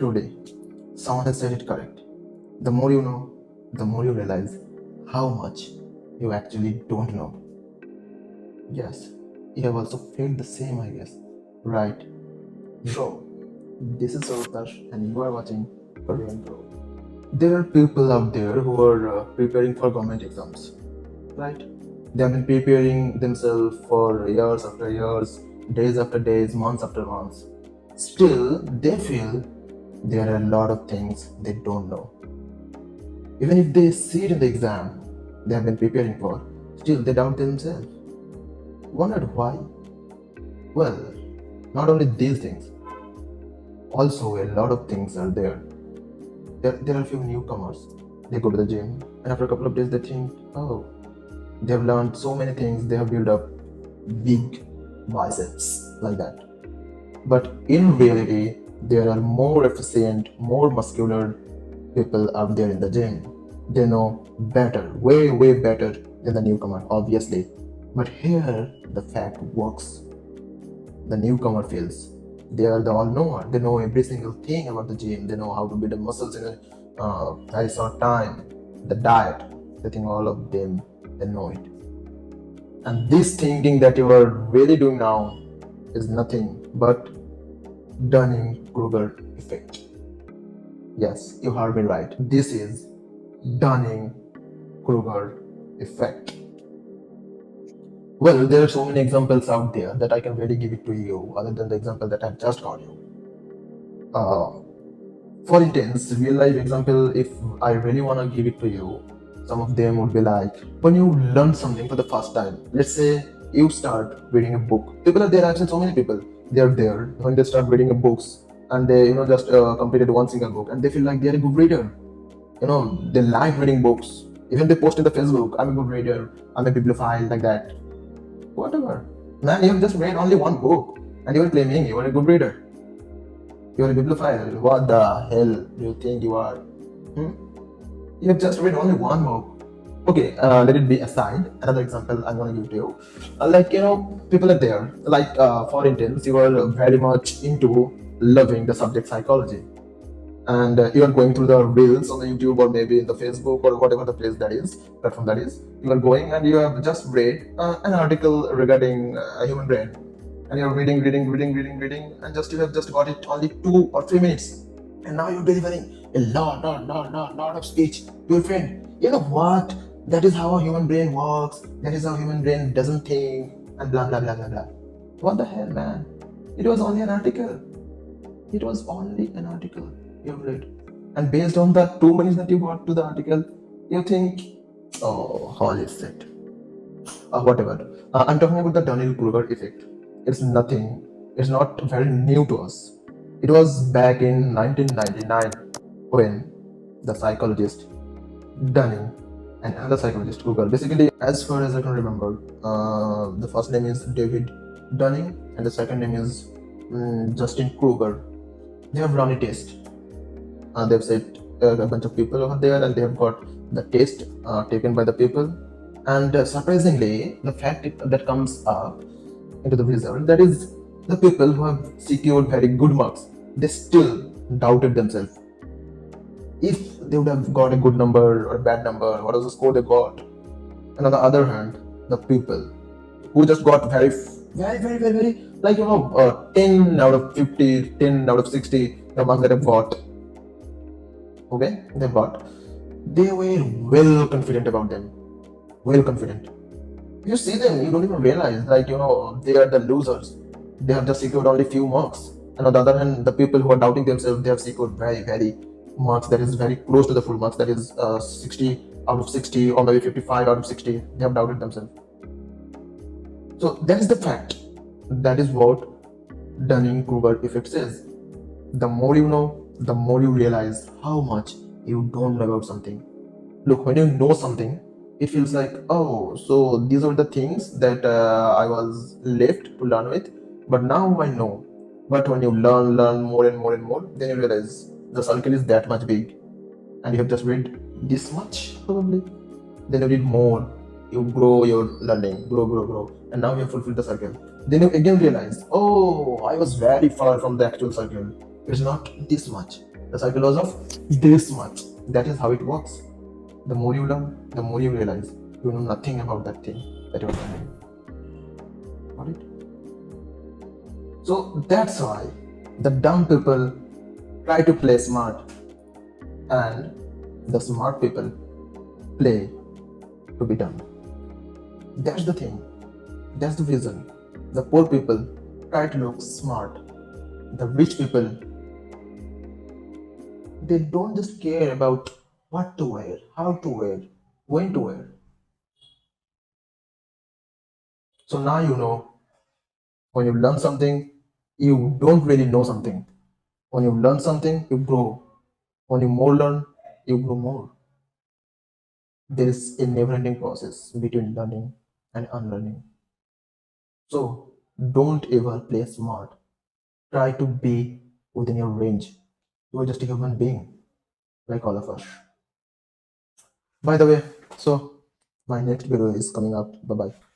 Today, someone has said it correct. The more you know, the more you realize how much you actually don't know. Yes, you have also felt the same, I guess. Right? Bro, this is Sarutash, and you are watching Korean Pro. There are people out there who are preparing for government exams, right? They have been preparing themselves for years after years, days after days, months after months. Still, they feel there are a lot of things they don't know. Even if they see it in the exam they have been preparing for, still they doubt themselves. Wondered why? Well, not only these things, also a lot of things are there. There are a few newcomers. They go to the gym, and after a couple of days, they think, oh, they have learned so many things, they have built up big biceps like that. But in reality, there are more efficient, more muscular people out there in the gym. They know better, way, way better than the newcomer, obviously. But here, the fact works. The newcomer feels they are the all knower. They know every single thing about the gym. They know how to build the muscles in a very short time. The diet, they think all of them, they know it. And this thinking that you are really doing now is nothing but Dunning-Kruger effect. Yes, you heard me right. This is Dunning-Kruger effect. Well, there are so many examples out there that I can really give it to you, other than the example that I've just got you. For instance, real life example, if I really want to give it to you, some of them would be like when you learn something for the first time. Let's say you start reading a book. People are there. I've seen so many people. They are there when they start reading a books and they just completed one single book and they feel like they're a good reader. They like reading books. Even they post in the Facebook, I'm a good reader, I'm a bibliophile, like that. Whatever. Man, you have just read only one book and you are claiming you are a good reader. You are a bibliophile. What the hell do you think you are? Hmm? You have just read only one book. Okay, let it be aside. Another example I'm gonna give to you. People are there. For instance, you are very much into loving the subject psychology, and you are going through the reels on the YouTube or maybe in the Facebook or whatever the place that is, platform that is. You are going and you have just read an article regarding human brain, and you're reading, and just you have just got it only 2 or 3 minutes, and now you're delivering a lot of speech to your friend. You know what? That is how a human brain works. That is how human brain doesn't think, and blah blah blah blah blah. What the hell, man? It was only an article. It was only an article you read, and based on the 2 minutes that you got to the article, you think, oh, holy shit. Whatever. I'm talking about the Dunning-Kruger effect. It's nothing. It's not very new to us. It was back in 1999 when the psychologist Dunning and another psychologist Kruger. Basically, as far as I can remember, the first name is David Dunning and the second name is Justin Kruger. They have run a test. They've set a bunch of people over there and they have got the test taken by the people. And surprisingly, the fact that comes up into the result, that is the people who have secured very good marks, they still doubted themselves. If they would have got a good number or a bad number, what was the score they got? And on the other hand, the people who just got very, 10 out of 50, 10 out of 60, the marks that I've got, okay, they've got, they were well confident about them. Well confident. You see them, you don't even realize, they are the losers. They have just secured only few marks. And on the other hand, the people who are doubting themselves, they have secured very marks that is very close to the full marks, that is 60 out of 60 or maybe 55 out of 60. They have doubted themselves. So that is the fact. That is what Dunning-Kruger effect says. The more you know, the more you realize how much you don't know about something. Look, when you know something, it feels like, oh, so these are the things that I was left to learn with, but now I know. But when you learn more and more, then you realize the circle is that much big, and you have just read this much probably. Then you read more, you grow your learning, grow, and now you have fulfilled the circle. Then you again realize, oh, I was very far from the actual circle. It's not this much. The psychology of this much. That is how it works. The more you learn, the more you realize you know nothing about that thing that you're learning. Got it? So that's why the dumb people try to play smart and the smart people play to be dumb. That's the thing. That's the vision. The poor people try to look smart. The rich people, they don't just care about what to wear, how to wear, when to wear. So now you know when you learn something, you don't really know something. When you learn something, you grow. When you more learn, you grow more. There is a never ending process between learning and unlearning. So don't ever play smart. Try to be within your range. You are just a human being, like all of us. By the way, so my next video is coming up. Bye bye.